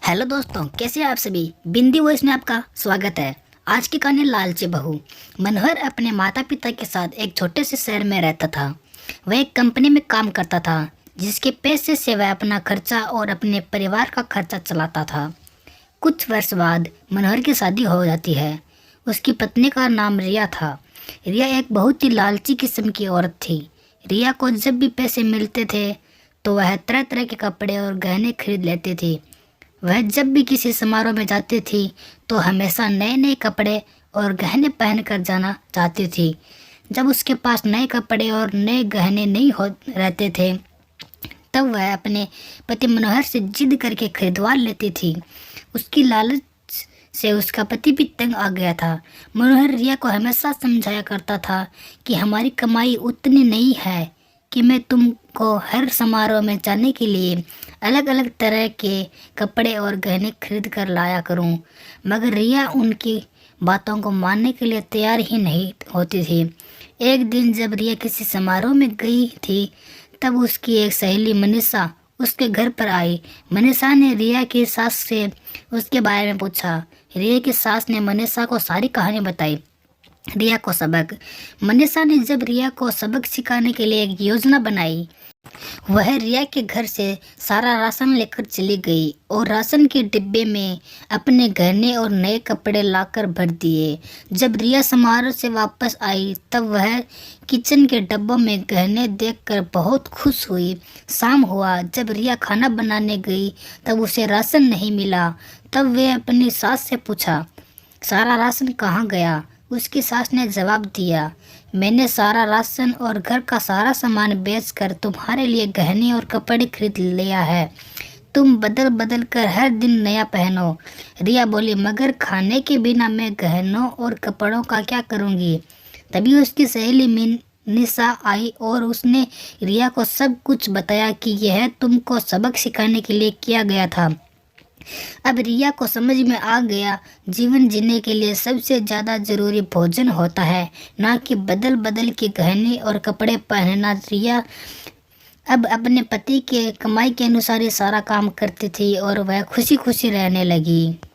Hello दोस्तों, कैसे हैं आप सभी। बिंदी वॉइस में आपका स्वागत है। आज की कहानी लालची बहू। मनोहर अपने माता पिता के साथ एक छोटे से शहर में रहता था। वह एक कंपनी में काम करता था जिसके पैसे से वह अपना खर्चा और अपने परिवार का खर्चा चलाता था। कुछ वर्ष बाद मनोहर की शादी हो जाती है। उसकी पत्नी का नाम रिया था। रिया एक बहुत ही लालची किस्म की औरत थी। रिया को जब भी पैसे मिलते थे तो वह तरह तरह के कपड़े और गहने खरीद लेती थी। वह जब भी किसी समारोह में जाती थी तो हमेशा नए नए कपड़े और गहने पहन कर जाना चाहती थी। जब उसके पास नए कपड़े और नए गहने नहीं हो रहते थे तब वह अपने पति मनोहर से जिद करके खरीदवा लेती थी। उसकी लालच से उसका पति भी तंग आ गया था। मनोहर रिया को हमेशा समझाया करता था कि हमारी कमाई उतनी नहीं है कि मैं तुमको हर समारोह में जाने के लिए अलग अलग तरह के कपड़े और गहने खरीद कर लाया करूं। मगर रिया उनकी बातों को मानने के लिए तैयार ही नहीं होती थी। एक दिन जब रिया किसी समारोह में गई थी तब उसकी एक सहेली मनीषा उसके घर पर आई। मनीषा ने रिया की सास से उसके बारे में पूछा। रिया की सास ने मनीषा को सारी कहानी बताई। रिया को सबक। मनीषा ने जब रिया को सबक सिखाने के लिए एक योजना बनाई, वह रिया के घर से सारा राशन लेकर चली गई और राशन के डिब्बे में अपने गहने और नए कपड़े लाकर भर दिए। जब रिया समारोह से वापस आई तब वह किचन के डब्बों में गहने देखकर बहुत खुश हुई। शाम हुआ। जब रिया खाना बनाने गई तब उसे राशन नहीं मिला। तब वह अपनी सास से पूछा, सारा राशन कहाँ गया। उसकी सास ने जवाब दिया, मैंने सारा राशन और घर का सारा सामान बेचकर तुम्हारे लिए गहने और कपड़े खरीद लिया है। तुम बदल बदल कर हर दिन नया पहनो। रिया बोली, मगर खाने के बिना मैं गहनों और कपड़ों का क्या करूँगी। तभी उसकी सहेली निशा आई और उसने रिया को सब कुछ बताया कि यह तुमको सबक सिखाने के लिए किया गया था। अब रिया को समझ में आ गया, जीवन जीने के लिए सबसे ज़्यादा ज़रूरी भोजन होता है, ना कि बदल बदल के गहने और कपड़े पहनना। रिया अब अपने पति के कमाई के अनुसार ही सारा काम करती थी और वह खुशी खुशी रहने लगी।